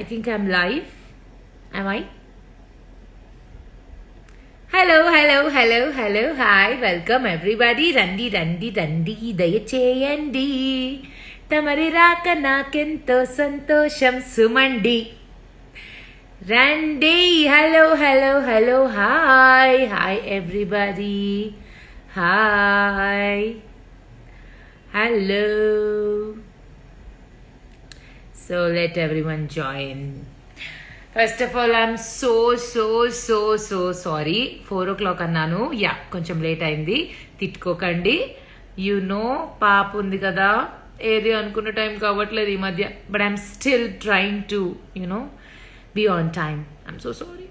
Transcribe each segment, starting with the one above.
think I'm live. Am I? Hello, hello, hello, hello. Hi, welcome everybody. రండి రండి రండి దయచేయండి. తమరి రాక నాకెంతో సంతోషం సుమండి. రండి. Hello, hello, hello. Hi, hi everybody. Hi. Hello. So let everyone join. First of all I'm so sorry 4 o'clock అన్నాను. యా కొంచెం లేట్ అయింది, తిట్టుకోకండి. నో పాప ఉంది కదా, ఏది అనుకున్న టైం కావట్లేదు ఈ మధ్య. But I'm still trying to be on time. I'm so sorry.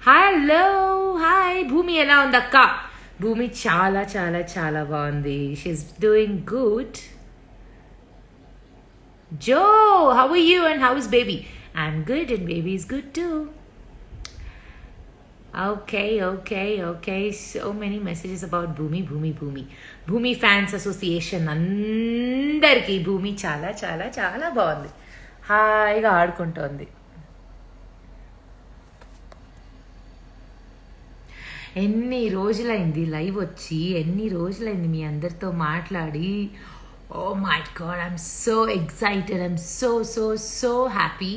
Hello, hi. Bhoomi ఎలా ఉంది అక్క? భూమి చాలా చాలా చాలా బాగుంది. She's doing good. Joe, how are you and how is baby? I'm good and baby is good too. Okay. So many messages about Bhumi. Bhumi Fans Association. Andarki Bhumi chala chala chala బాగుంది. హాయిగా ఆడుకుంటోంది. ఎన్ని రోజులైంది live వచ్చి, ఎన్ని రోజులైంది మీ అందరితో మాట్లాడి. Oh my god, I'm so excited. I'm so happy.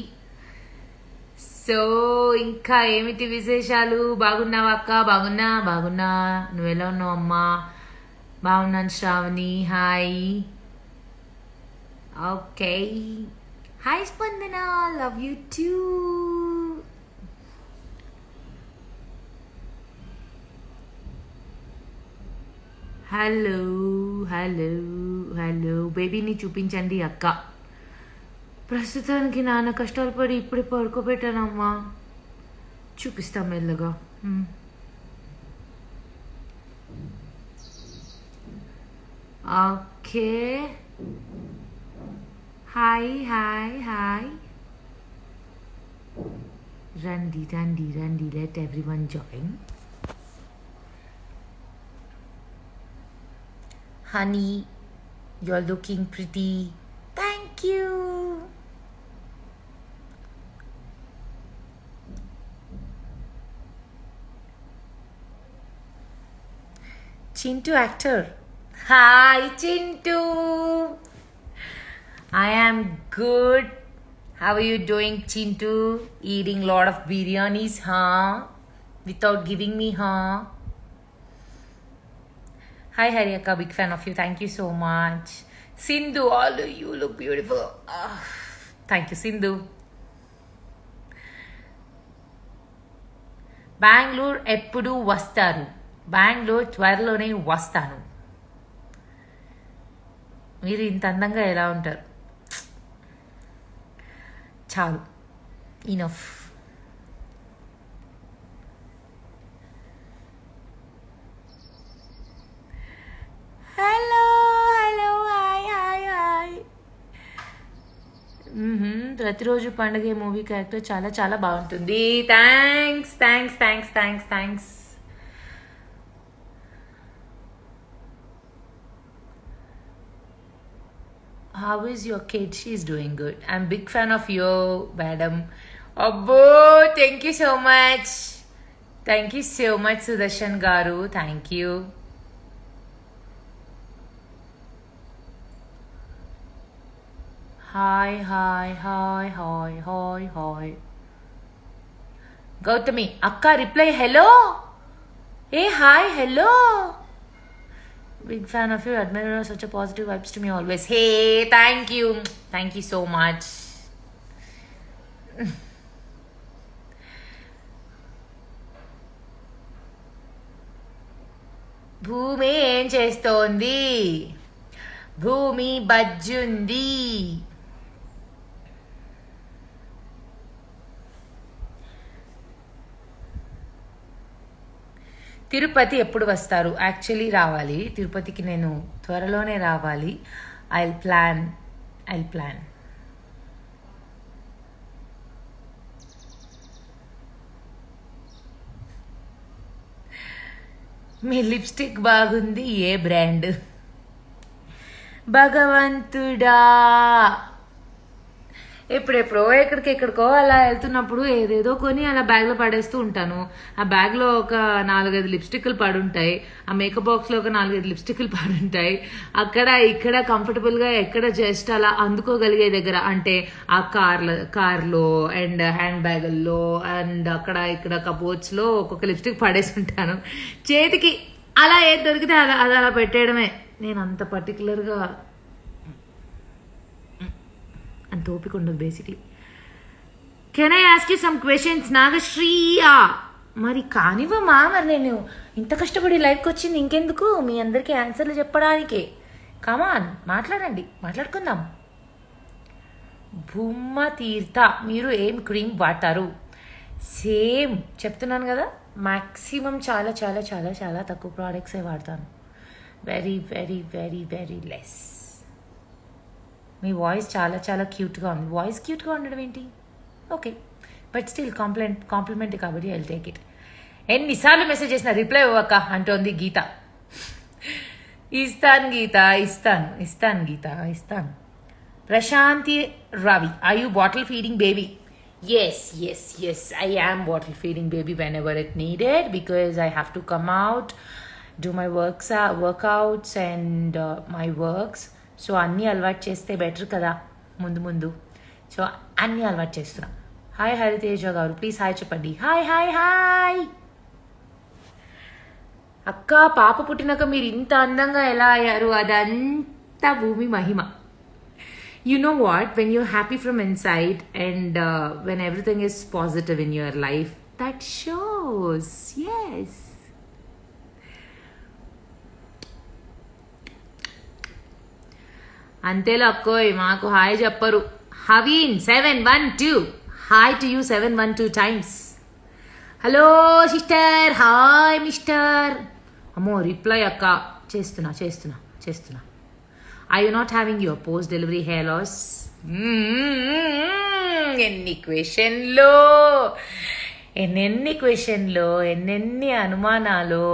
So ఇంకా ఏమిటి విశేషాలు? బాగున్నావా అక్క? బాగున్నా. నువ్వు ఎలా ఉన్నావు అమ్మా? బాగున్నాను శ్రావణి. హాయ్. ఓకే. హాయ్ స్పందన, లవ్ యూ టూ. హలో బేబీని చూపించండి అక్క. ప్రస్తుతానికి నాన్న కష్టాలు పడి ఇప్పుడే పడుకోబెట్టానమ్మా. చూపిస్తాం మెల్లగా. ఓకే. హాయ్. రండి. Let everyone join. Honey, you're looking pretty. Thank you. Chintu actor. Hi Chintu. I am good. How are you doing Chintu? Eating lot of biryanis, huh? Without giving me, huh? Hi Hariyaka, big fan of you. Thank you so much. Sindhu, all of you look beautiful. Thank you Sindhu. Bengaluru ఎప్పుడు వస్తారు? బెంగళూరు త్వరలోనే వస్తాను. మీరు ఇంత అందంగా ఎలా ఉంటారు? చాలు, ఇనఫ్. Hello, hi. ప్రతిరోజు పండుగ మూవీ క్యారెక్టర్ చాలా చాలా బాగుంటుంది. Thanks. How is your kid? She's doing good. I'm big fan of you, madam. Abbo, thank you so much. Sudarshan garu. Thank you. Hi. Gautami అక్క reply hello. Hi hello. Big fan of you, admirer, such a positive vibes to me always. Hey, thank you so much. భూమి ఏం చేస్తోంది? భూమి బజ్జుంది. తిరుపతి ఎప్పుడు వస్తారు? Actually రావాలి తిరుపతికి, నేను త్వరలోనే రావాలి. I'll plan. మీ లిప్స్టిక్ బాగుంది, ఏ బ్రాండ్? భగవంతుడా ఎప్పుడెప్పుడో ఎక్కడికో అలా వెళ్తున్నప్పుడు ఏదేదో కొని అలా బ్యాగ్లో పడేస్తూ ఉంటాను. ఆ బ్యాగ్లో ఒక 4-5 లిప్స్టిక్లు పడుంటాయి. ఆ మేకప్ బాక్స్లో ఒక 4-5 లిప్స్టిక్లు పడుంటాయి. అక్కడ ఇక్కడ కంఫర్టబుల్గా ఎక్కడ జస్ట్ అలా అందుకోగలిగే దగ్గర, అంటే ఆ కార్లో అండ్ హ్యాండ్ బ్యాగుల్లో అండ్ అక్కడ ఇక్కడ కబోర్డ్స్లో ఒక్కొక్క లిప్స్టిక్ పడేసి ఉంటాను. చేతికి అలా ఏది దొరికితే అది అలా పెట్టేయడమే. నేను అంత పర్టికులర్గా అంత ఓపిక ఉండదు basically. Can I ask you some questions నాగశ్రీయా? మరి కానివ్వమా, మరి నేను ఇంత కష్టపడి లైవ్కి వచ్చింది ఇంకెందుకు, మీ అందరికీ ఆన్సర్లు చెప్పడానికే. కమాన్, మాట్లాడండి, మాట్లాడుకుందాం. భూమ్మ తీర్థ, మీరు ఏం క్రీమ్ వాడతారు? సేమ్ చెప్తున్నాను కదా, మ్యాక్సిమం చాలా చాలా చాలా చాలా తక్కువ ప్రోడక్ట్సే వాడతాను. Very very very very less. మీ వాయిస్ చాలా చాలా క్యూట్గా ఉంది. వాయిస్ క్యూట్గా ఉండడం ఏంటి? ఓకే, బట్ స్టిల్ కాంప్లిమెంట్ కాబట్టి ఐ విల్ టేక్ ఇట్. ఎన్నిసార్లు మెసేజ్ చేసిన రిప్లై ఇవ్వక అంటోంది గీత. ఇస్తాను గీత, ఇస్తాను గీత, ఇస్తాను. Prashanthi Ravi, are you bottle feeding baby? Yes, I am bottle feeding baby whenever it needed, because I have to come out, do my workouts and my works. So అన్నీ అలవాటు చేస్తే బెటర్ కదా ముందు. సో అన్నీ అలవాటు చేస్తున్నా. హాయ్ హరితేజ గారు, ప్లీజ్ హాయ్ చెప్పండి. హాయ్. అక్క, పాప పుట్టినాక మీరు ఇంత అందంగా ఎలా అయ్యారు? అదంతా భూమి మహిమ. You know what? When you're happy from inside and when everything is positive in your life, that shows. Yes. అంతేలా అక్కోయ్, మాకు హాయ్ చెప్పరు. హవీన్ 712, hi to you 712 times. Hello sister, hi mister. అమ్మో రిప్లై అక్క, చేస్తున్నా. Are you not having your post-delivery hair loss? ఎన్ని క్వశ్చన్లో ఎన్నెన్ని అనుమానాలు.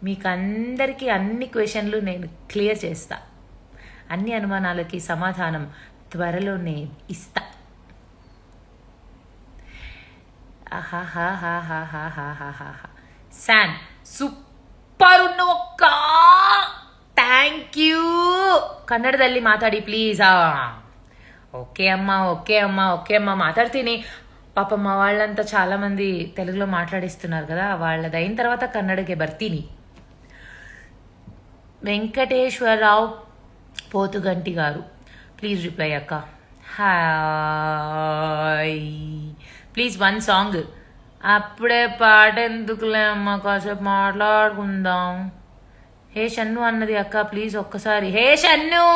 మీకు అందరికీ అన్ని క్వశ్చన్లు నేను క్లియర్ చేస్తా. అన్ని అనుమానాలకి సమాధానం త్వరలోనే ఇస్తా. శాన్ సూపర్ ఉన్నొక్క. Thank you. ಕನ್ನಡದಲ್ಲಿ ಮಾತಾಡಿ ಪ್ಲೀಸ್. ఓకే అమ్మా మాట్లాಡ್ತೀನಿ. పాపమ్మ వాళ్ళంతా చాలామంది తెలుగులో మాట్లాడిస్తున్నారు కదా, వాళ్ళది అయిన తర్వాత కన్నడకే ಬರ್ತೀನಿ. వెంకటేశ్వరరావు పోతుగంటి గారు, ప్లీజ్ రిప్లై అక్క. Hi, please one song. అప్పుడే పాట ఎందుకులే అమ్మ, కాసేపు మాట్లాడుకుందాం. హే షన్ను అన్నది అక్క, ప్లీజ్ ఒక్కసారి. హే షన్ను,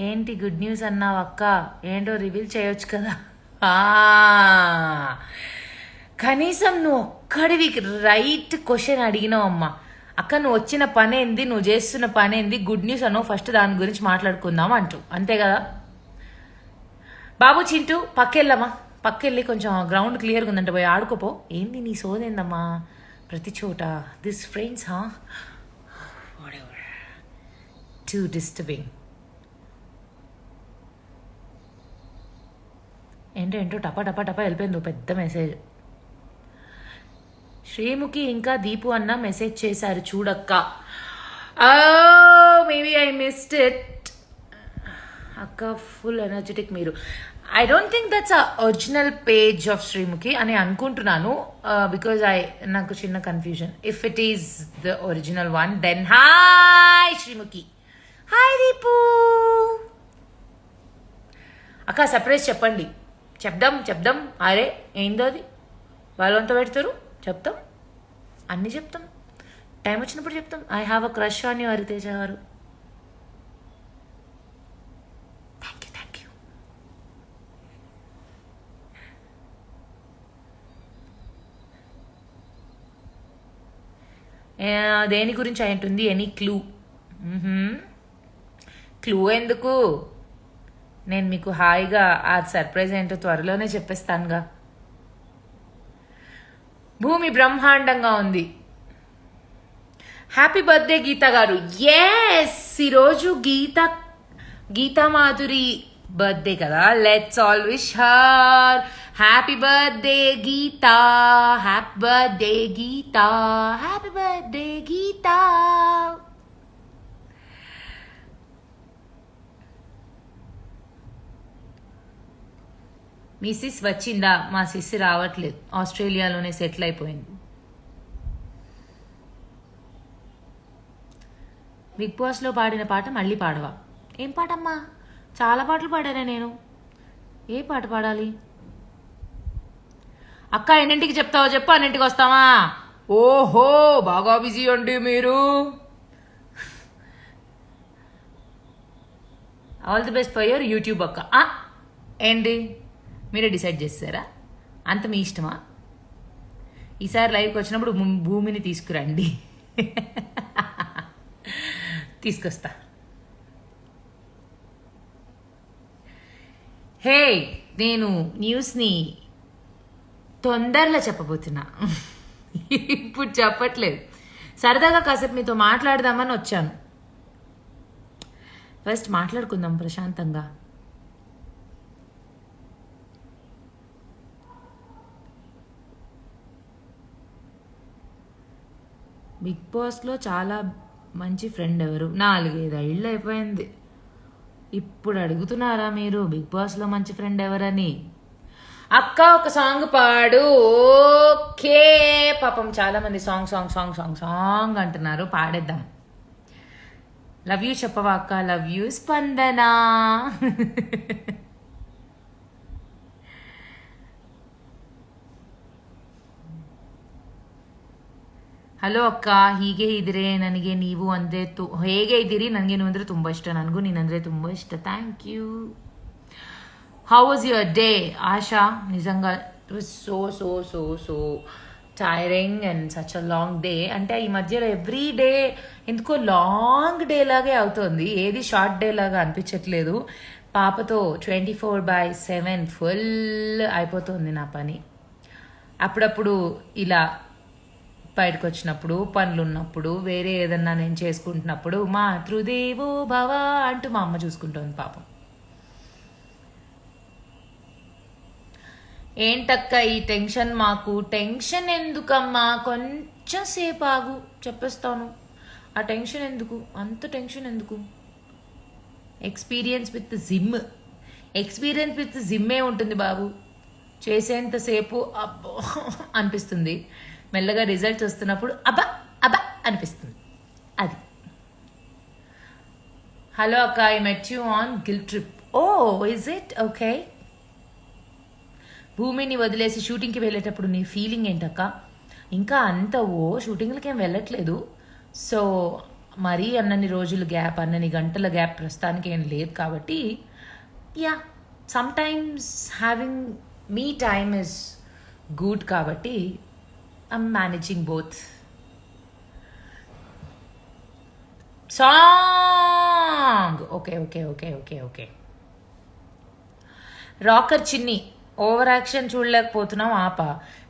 ఏంటి గుడ్ న్యూస్ అన్నావు అక్క? ఏంటో రివీల్ చేయొచ్చు కదా. కనీసం నువ్వు ఒక్కడివి రైట్ క్వశ్చన్ అడిగినావు అమ్మా. అక్క, నువ్వు వచ్చిన పని ఏంది, నువ్వు చేస్తున్న పని ఏంది, గుడ్ న్యూస్ అనో ఫస్ట్ దాని గురించి మాట్లాడుకుందాం అంటూ, అంతే కదా. బాబు చింటూ, పక్కెళ్ళి కొంచెం గ్రౌండ్ క్లియర్గా ఉందంటే పోయి ఆడుకోపో. ఏంది నీ సోదేందమ్మా ప్రతి చోట? This friends two disturbing. ఏంటో టపా వెళ్ళిపోయింది పెద్ద మెసేజ్. శ్రీముఖి ఇంకా దీపు అన్న మెసేజ్ చేశారు చూడక్క. Maybe I missed it. అక్క ఫుల్ ఎనర్జెటిక్ మీరు. I don't think that's a original page of Sreemukhi అని అనుకుంటున్నాను, బికాజ్ నాకు చిన్న confusion. If it is the original one then hi Sreemukhi. Hi Deepu. అక్క సర్ప్రైజ్ చెప్పండి. చెప్దాం. అరే ఏందో అది, వాళ్ళంతా పెడతారు, చెప్తాం, అన్నీ చెప్తాం, టైం వచ్చినప్పుడు చెప్తాం. I have a crush on you Hariteja garu. Thank you. దేని గురించి అయి ఉంటుంది? Any clue? క్లూ ఎందుకు, నేను మీకు హాయిగా ఆ సర్ప్రైజ్ ఏంటో త్వరలోనే చెప్పేస్తానుగా. భూమి బ్రహ్మాండంగా ఉంది. హ్యాపీ బర్త్డే గీత గారు. ఎస్, ఈరోజు గీతామాధురి బర్త్డే కదా. Let's all wish her happy birthday Geetha, happy birthday Geetha, happy birthday Geetha. మీ సిస్ వచ్చిందా? మా సిస్ రావట్లేదు, ఆస్ట్రేలియాలోనే సెటిల్ అయిపోయింది. బిగ్ బాస్లో పాడిన పాట మళ్ళీ పాడవా? ఏం పాటమ్మా? చాలా పాటలు పాడానే నేను. ఏ పాట పాడాలి అక్క? ఎన్నింటికి చెప్తావో చెప్పు, అన్నింటికి వస్తావా? ఓహో, బాగా బిజీ అండి మీరు. All the best for your YouTube అక్క. ఏంటి మీరే డిసైడ్ చేస్తారా? అంత మీ ఇష్టమా? ఈసారి లైవ్కి వచ్చినప్పుడు భూమిని తీసుకురండి. తీసుకొస్తా. హే, నేను న్యూస్ని తొందరలో చెప్పబోతున్నా. ఇప్పుడు చెప్పట్లేదు, సరదాగా కాసేపు మీతో మాట్లాడదామని వచ్చాను. ఫస్ట్ మాట్లాడుకుందాం ప్రశాంతంగా. బిగ్ బాస్లో చాలా మంచి ఫ్రెండ్ ఎవరు? 4-5 ఏళ్ళు అయిపోయింది. ఇప్పుడు అడుగుతున్నారా మీరు బిగ్ బాస్లో మంచి ఫ్రెండ్ ఎవరని? అక్క ఒక సాంగ్ పాడు. ఓకే, పాపం చాలా మంది song song song song song అంటున్నారు, పాడేద్దాం. లవ్ యూ చెప్పవా అక్క? లవ్ యూ స్పందన. ಹಲೋ ಅಕ್ಕ, ಹೀಗೆ ಇದ್ರೆ ನನಗೆ ನೀವು ಅಂದರೆ ಹೇಗೆ ಇದ್ದೀರಿ? ನನಗೆ ನೀವು ಅಂದರೆ ತುಂಬ ಇಷ್ಟ, ನನಗೂ ನೀನಂದರೆ ತುಂಬ ಇಷ್ಟ. Thank you. How was your day Asha? నిజంగా it was so so so so tiring and such a long day. అంటే ఈ మధ్యలో ఎవ్రీ డే ఎందుకో లాంగ్ డే లాగే అవుతుంది, ఏది షార్ట్ డే లాగా అనిపించట్లేదు. పాపతో 24/7 ఫుల్ అయిపోతుంది నా పని. అప్పుడప్పుడు ఇలా బయటకు వచ్చినప్పుడు, పనులు ఉన్నప్పుడు, వేరే ఏదన్నా నేను చేసుకుంటున్నప్పుడు మాతృదేవో భవ అంటూ మా అమ్మ చూసుకుంటుంది పాపం. ఏంటక్క ఈ టెన్షన్? మాకు టెన్షన్ ఎందుకమ్మా? కొంచెం సేపు ఆగు, చెప్పేస్తాను. ఆ టెన్షన్ ఎందుకు, అంత టెన్షన్ ఎందుకు? ఎక్స్పీరియన్స్ విత్ జిమ్మే ఉంటుంది బాబు. చేసేంతసేపు అబ్బో అనిపిస్తుంది, మెల్లగా రిజల్ట్స్ వస్తున్నప్పుడు అబ్బా అబ్బా అనిపిస్తుంది. అది. హలో అక్క, I met you on gill trip. Oh, is it okay? భూమిని వదిలేసి షూటింగ్కి వెళ్ళేటప్పుడు నీ ఫీలింగ్ ఏంటక్క? ఇంకా అంత షూటింగ్లకి ఏం వెళ్ళట్లేదు. సో మరీ అన్నన్ని రోజుల గ్యాప్, అన్నన్ని గంటల గ్యాప్ ప్రస్తుతానికి ఏం లేదు కాబట్టి, yeah, some times having me time is good కాబట్టి I'm managing both. Song. Okay. Rocker చిన్ని, ఓవర్ యాక్షన్ చూడలేకపోతున్నావు, ఆపా.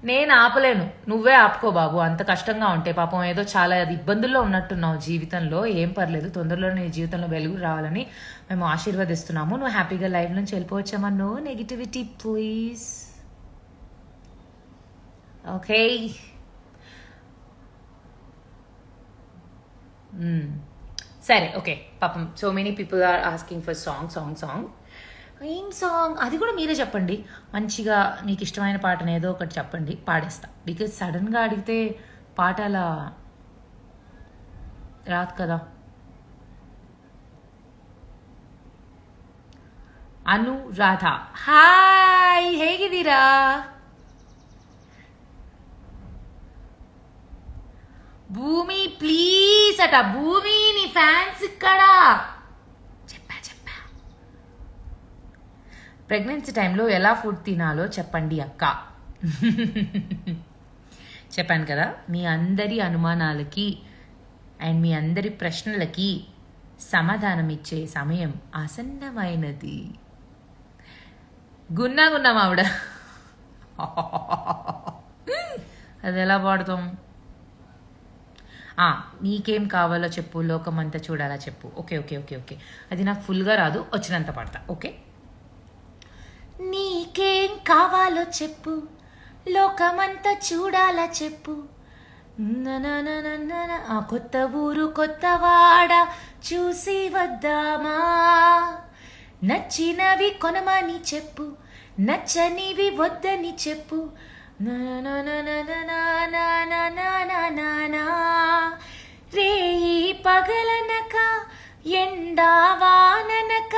నేను ఆపలేను, నువ్వే ఆపుకో బాబు. అంత కష్టంగా ఉంటే పాపం ఏదో చాలా ఇబ్బందుల్లో ఉన్నట్టున్నావు జీవితంలో. ఏం పర్లేదు, తొందరలో నీ జీవితంలో వెలుగు రావాలని మేము ఆశీర్వదిస్తున్నాము. నువ్వు హ్యాపీగా లైఫ్ నుంచి వెళ్ళిపోవచ్చామా? No negativity please. ఓకే, సరే, ఓకే. పాపం so many people are asking for song. ఏం సాంగ్? అది కూడా మీరే చెప్పండి. మంచిగా మీకు ఇష్టమైన పాటను ఏదో ఒకటి చెప్పండి, పాడేస్తా. బికాజ్ సడన్గా అడిగితే పాట అలా రాదు కదా. ಅನುರಾಧ, ಹಾಯ್, ಹೇಗಿದ್ದೀರಾ? భూమి ప్లీజ్ అట. భూమి, నీ ఫ్యాన్స్ ఇక్కడ. చెప్పా ప్రెగ్నెన్సీ టైంలో ఎలా ఫుడ్ తినాలో చెప్పండి అక్క. చెప్పాను కదా, మీ అందరి అనుమానాలకి అండ్ మీ అందరి ప్రశ్నలకి సమాధానం ఇచ్చే సమయం ఆసన్నమైనది. గున్నామావిడ. అది ఎలా పాడతాం? నీకేం కావాలో చెప్పు, లోకమంతా చూడాలా చెప్పు. ఓకే ఓకే ఓకే ఓకే, అది నాకు ఫుల్గా రాదు, వచ్చినంత పాడతా. ఓకే. నీకేం కావాలో చెప్పు, లోకమంతా చూడాలా చెప్పు, కొత్త ఊరు కొత్తవాడ చూసి వద్దామా, నచ్చినవి కొనమని చెప్పు, నచ్చనివి వద్దని చెప్పు, రేయి పగలనక ఎండావాననక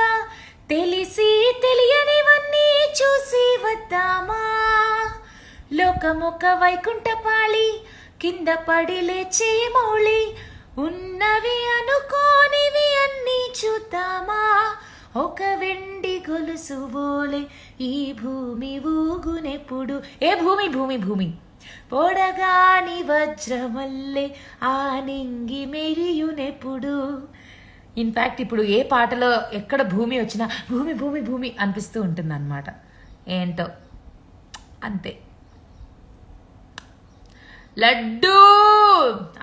తెలిసి తెలియనివన్నీ చూసి వద్దామా, లోకమొక వైకుంఠపాళి కింద పడి లేచి మౌళి, ఉన్నవి అనుకోనివి అన్నీ చూద్దామా, ఒక వెండి గొలుసు బోలే ఈ భూమి ఊగునెప్పుడు. ఏ భూమి? భూమి భూమి పొడగాని వజ్రమల్లే ఆ నింగి మెరియునెప్పుడు. ఇన్ఫ్యాక్ట్ ఇప్పుడు ఏ పాటలో ఎక్కడ భూమి వచ్చినా భూమి భూమి భూమి అనిపిస్తూ ఉంటుంది అన్నమాట. ఏంటో అంతే. లడ్డు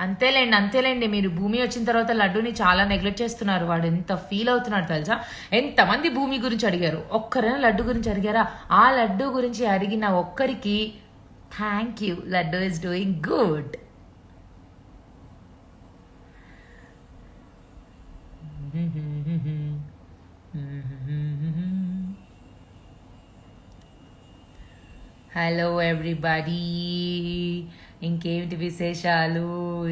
అంతేలేండి. మీరు భూమి వచ్చిన తర్వాత లడ్డూని చాలా నెగ్లెక్ట్ చేస్తున్నారు. వాడు ఎంత ఫీల్ అవుతున్నాడు తెలుసా? ఎంతమంది భూమి గురించి అడిగారు, ఒక్కరైనా లడ్డు గురించి అడిగారా? ఆ లడ్డు గురించి అడిగిన ఒక్కరికి thank you. Laddu is doing good. Hello everybody, ఇంకేమిటి విశేషాలు?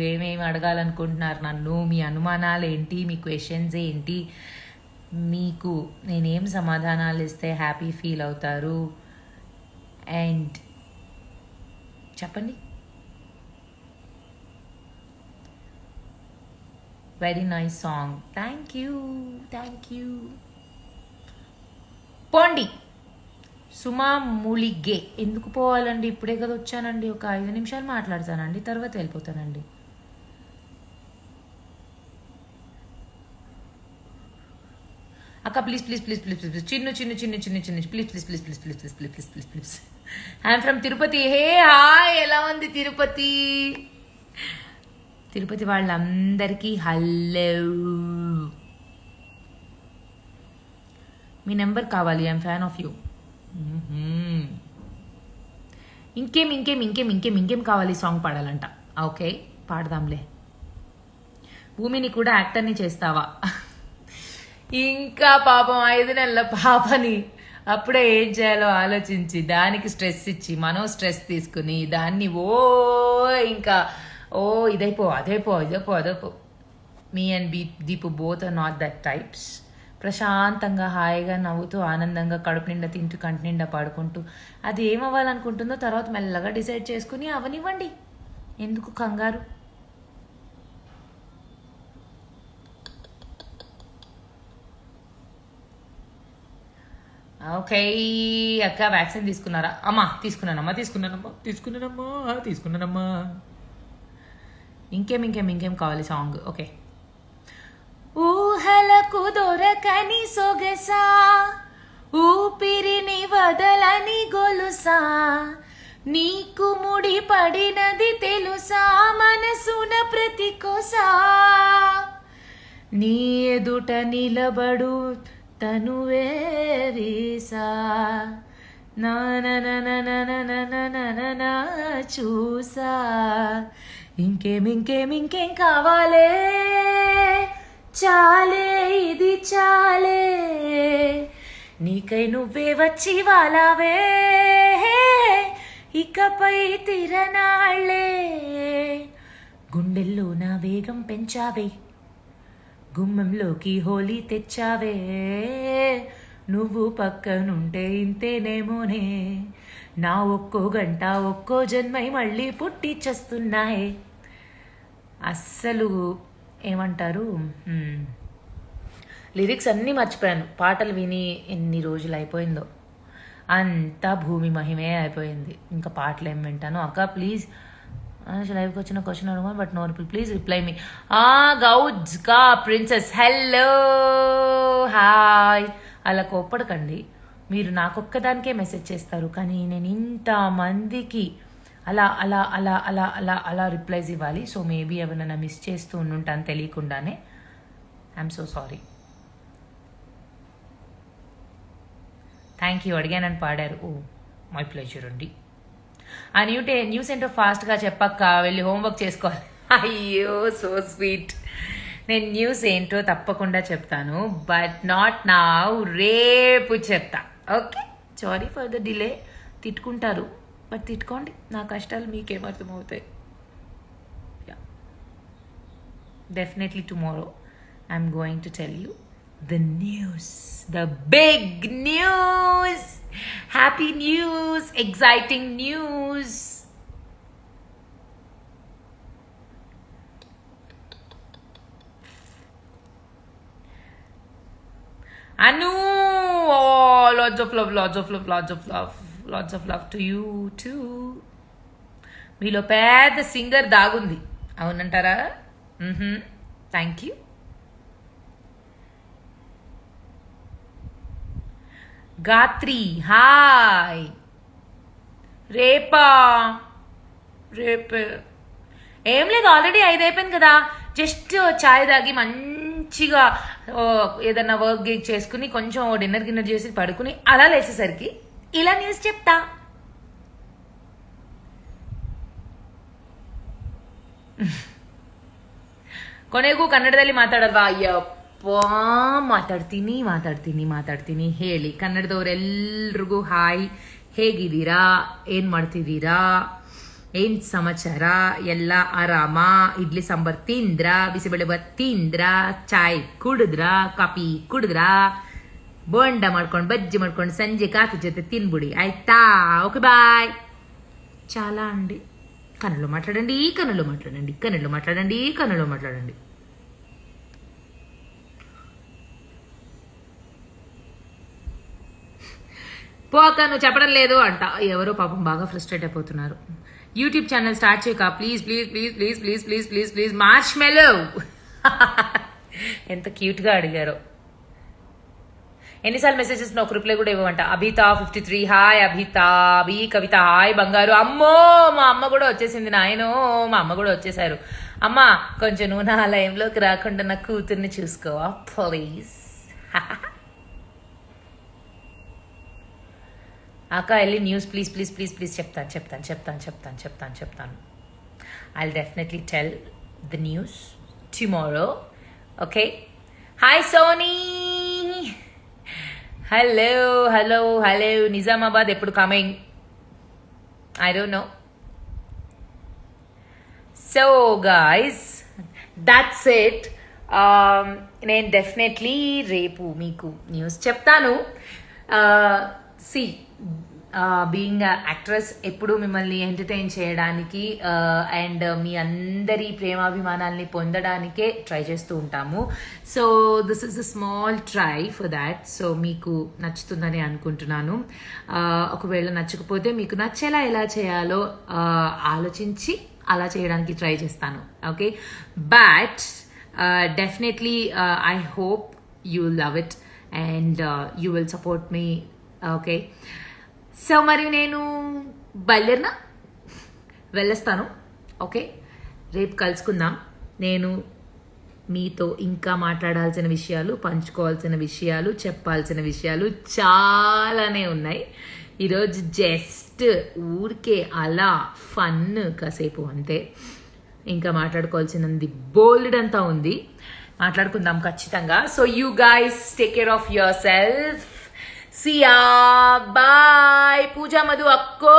ఏమేమి అడగాలనుకుంటున్నారు నన్ను? మీ అనుమానాలు ఏంటి? మీ క్వశ్చన్స్ ఏంటి? మీకు నేనేం సమాధానాలు ఇస్తే హ్యాపీ ఫీల్ అవుతారు? అండ్ చెప్పండి. Very nice song. Thank you. పోండి. సుమా మూలిగే. ఎందుకు పోవాలండి? ఇప్పుడే కదా వచ్చానండి, ఒక 5 నిమిషాలు మాట్లాడతానండి, తర్వాత వెళ్ళిపోతానండి. అక్క please Chinnu please. I'm from Tirupati. Hey hi, ఎలా ఉంది తిరుపతి? తిరుపతి వాళ్ళందరికీ హలో. మీ నెంబర్ కావాలి, ఐఎమ్ ఫ్యాన్ ఆఫ్ యూ. ఇంకేం కావాలి? సాంగ్ పాడాలంట. ఓకే, పాడదాంలే. భూమిని కూడా యాక్టర్ని చేస్తావా? ఇంకా పాపం 5 నెలల పాపని అప్పుడే ఏం చేయాలో ఆలోచించి దానికి స్ట్రెస్ ఇచ్చి మనం స్ట్రెస్ తీసుకుని దాన్ని ఇంకా ఇదైపో అదైపో. Me and Deepu both are not that types. ప్రశాంతంగా హాయిగా నవ్వుతూ ఆనందంగా కడుపు నిండా తింటూ కంటి నిండా పాడుకుంటూ అది ఏమవ్వాలనుకుంటుందో తర్వాత మెల్లగా డిసైడ్ చేసుకుని అవనివ్వండి. ఎందుకు కంగారు? ఓకే అక్క, వ్యాక్సిన్ తీసుకున్నారా? అమ్మా తీసుకున్నానమ్మా. ఇంకేం కావాలి సాంగ్? ఓకే. ఊహలకు దొరకని సొగసా, ఊపిరిని వదలని గొలుసా, నీకు ముడి పడినది తెలుసా మనసున ప్రతి కొసా, నీ ఎదుట నిలబడు తనువే వీసా, నా చూసా. ఇంకేం కావాలే? చాలే, ఇది చాలే, నీకై నువ్వే వచ్చి వాలావే, ఇకపై తిరనాళ్లే, గుండెల్లో నా వేగం పెంచావే, గుమ్మంలోకి హోలీ తెచ్చావే, నువ్వు పక్కనుంటే ఇంతేనేమోనే, నా ఒక్కో గంట ఒక్కో జన్మై మళ్ళీ పుట్టిచ్చేస్తున్నాయే. అస్సలు ఏమంటారు, లిరిక్స్ అన్నీ మర్చిపోయాను. పాటలు విని ఎన్ని రోజులు అయిపోయిందో, అంతా భూమి మహిమే అయిపోయింది. ఇంకా పాటలు ఏం వింటాను? అక్క ప్లీజ్ లైవ్కి వచ్చిన క్వశ్చన్ అడగ, but no reply, please reply me. గౌడ్స్ కా ప్రిన్సెస్ హలో హాయ్. అలా కోప్పడకండి, మీరు నాకొక్కదానికే మెసేజ్ చేస్తారు, కానీ నేను ఇంతమందికి అలా అలా అలా అలా అలా అలా రిప్లైస్ ఇవ్వాలి. సో మేబీ ఎవరైనా మిస్ చేస్తూ ఉండుంటాను తెలియకుండానే. I'm so sorry. Thank you, అడిగానని పాడారు. ఓ మై ప్లెజర్ అండి. ఆ న్యూస్ ఏంటో ఫాస్ట్గా చెప్పక్క, వెళ్ళి హోంవర్క్ చేసుకోవాలి. అయ్యో సో స్వీట్. నేను న్యూస్ ఏంటో తప్పకుండా చెప్తాను, బట్ నాట్ నౌ, రేపు చెప్తా. Okay, sorry for the delay. తిట్టుకుంటారు, బట్ తిట్టుకోండి, నా కష్టాలు మీకేమర్థమవుతాయి. Definitely tomorrow I'm going to tell you the news, the big news, happy news, exciting news. Anu, oh, lots of love, lots of love, lots of love, lots of love to you too. మీలో పెద్ద singer దాగుంది, అవునంటారా? Thank you. Gatri hi. రేపే ఏం లేదు, already 5 అయిపోయింది కదా. Just చాయ్ తాగి మంచిగా ఏదన్నా వర్క్ గేక్ చేసుకుని కొంచెం డిన్నర్ చేసి పడుకుని అలా లేచేసరికి ఇలా న్యూస్ చెప్తా. ಕೊನೆಗೂ ಕನ್ನಡದಲ್ಲಿ ಮಾತಾಡಲ್ವಾ? ಅಯ್ಯಪ್ಪ, ಮಾತಾಡ್ತೀನಿ ಹೇಳಿ. ಕನ್ನಡದವರೆಲ್ರಿಗೂ ಹಾಯ್, ಹೇಗಿದ್ದೀರಾ, ಏನ್ ಮಾಡ್ತಿದ್ದೀರಾ, ಏನ್ ಸಮಾಚಾರ, ಎಲ್ಲ ಆರಾಮ? ಇಡ್ಲಿ ಸಾಂಬಾರ್ ತಿಂದ್ರ, ಬಿಸಿಬೇಳೆಬಾತ್ ತಿಂದ್ರ, ಚಾಯ್ ಕುಡಿದ್ರ, ಕಾಫಿ ಕುಡಿದ್ರ, ಬೋಂಡ ಮಾಡ್ಕೊಂಡು ಬಜ್ಜಿ ಮಾಡ್ಕೊಂಡು ಸಂಜೆ ಕಾಫಿ ಜೊತೆ ತಿನ್ಬಿಡಿ, ಆಯ್ತಾ? Okay bye. చాలా అండి. కన్నడలో మాట్లాడండి, కన్నడలో మాట్లాడండి, కన్నడలో మాట్లాడండి, కన్నడలో మాట్లాడండి. పోక నువ్వు చెప్పడం లేదు అంట. ఎవరో పాపం బాగా ఫ్రస్ట్రేట్ అయిపోతున్నారు. యూట్యూబ్ ఛానల్ స్టార్ట్ చేయక please please please please please please please please. Marshmallow ఎంత క్యూట్గా అడిగారో. ఎన్నిసార్లు మెసేజెస్ ఒక రిప్లై కూడా ఇవ్వమంట. అభిత 53 హాయ్. అభిత, అభి, కవిత హాయ్ బంగారు. అమ్మో మా అమ్మ కూడా వచ్చేసింది నాయనో, మా అమ్మ కూడా వచ్చేసారు. అమ్మ కొంచెం నువ్వు నా లైవ్లోకి రాకుండా నా కూతుర్ని చూసుకోవా ప్లీజ్. అక్క వెళ్ళి news please please please please చెప్తాను. I will definitely tell the news tomorrow. Okay. Hi Soni. Hello. Nizamabad ఎప్పుడు coming? I don't know. So guys, that's it. నేను డెఫినెట్లీ రేపు మీకు న్యూస్ చెప్తాను. సి బీయింగ్ యాక్ట్రెస్ ఎప్పుడు మిమ్మల్ని ఎంటర్టైన్ చేయడానికి అండ్ మీ అందరి ప్రేమాభిమానాల్ని పొందడానికే ట్రై చేస్తూ ఉంటాము. So this is a small try for that. So మీకు నచ్చుతుందని అనుకుంటున్నాను. ఒకవేళ నచ్చకపోతే మీకు నచ్చేలా ఎలా చేయాలో ఆలోచించి అలా చేయడానికి ట్రై చేస్తాను. Okay, but definitely I hope you love it and you will support me. Okay, so మరి నేను వెళ్ళేస్తాను. ఓకే, రేపు కలుసుకుందాం. నేను మీతో ఇంకా మాట్లాడాల్సిన విషయాలు, పంచుకోవాల్సిన విషయాలు, చెప్పాల్సిన విషయాలు చాలానే ఉన్నాయి. ఈరోజు జస్ట్ ఊరికే అలా ఫన్ కాసేపు అంతే. ఇంకా మాట్లాడుకోవాల్సినది బోల్డ్ అంతా ఉంది, మాట్లాడుకుందాం ఖచ్చితంగా. So you guys take care of your self. See ya. Bye Pooja Madhu Akko.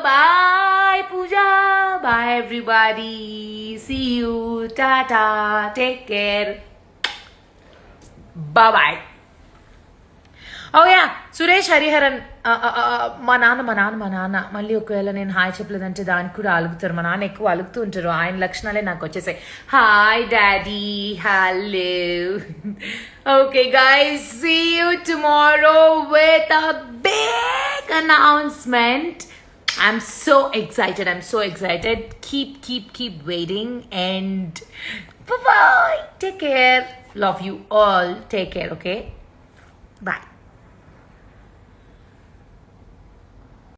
Bye Pooja. Bye everybody. See you. Tata. Take care. Bye bye. Oh yeah, Suresh Hariharan మా నాన్న మళ్ళీ ఒకవేళ నేను హాయ్ చెప్పలేదంటే దానికి కూడా అలుగుతారు. మా నాన్న ఎక్కువ అలుగుతూ ఉంటారు. ఆయన లక్షణాలే నాకు వచ్చేసాయి. Hi daddy, hello. Okay guys, see you tomorrow with a big announcement. I'm so excited. Keep waiting and bye. Take care. Love you all. Take care, okay? Bye.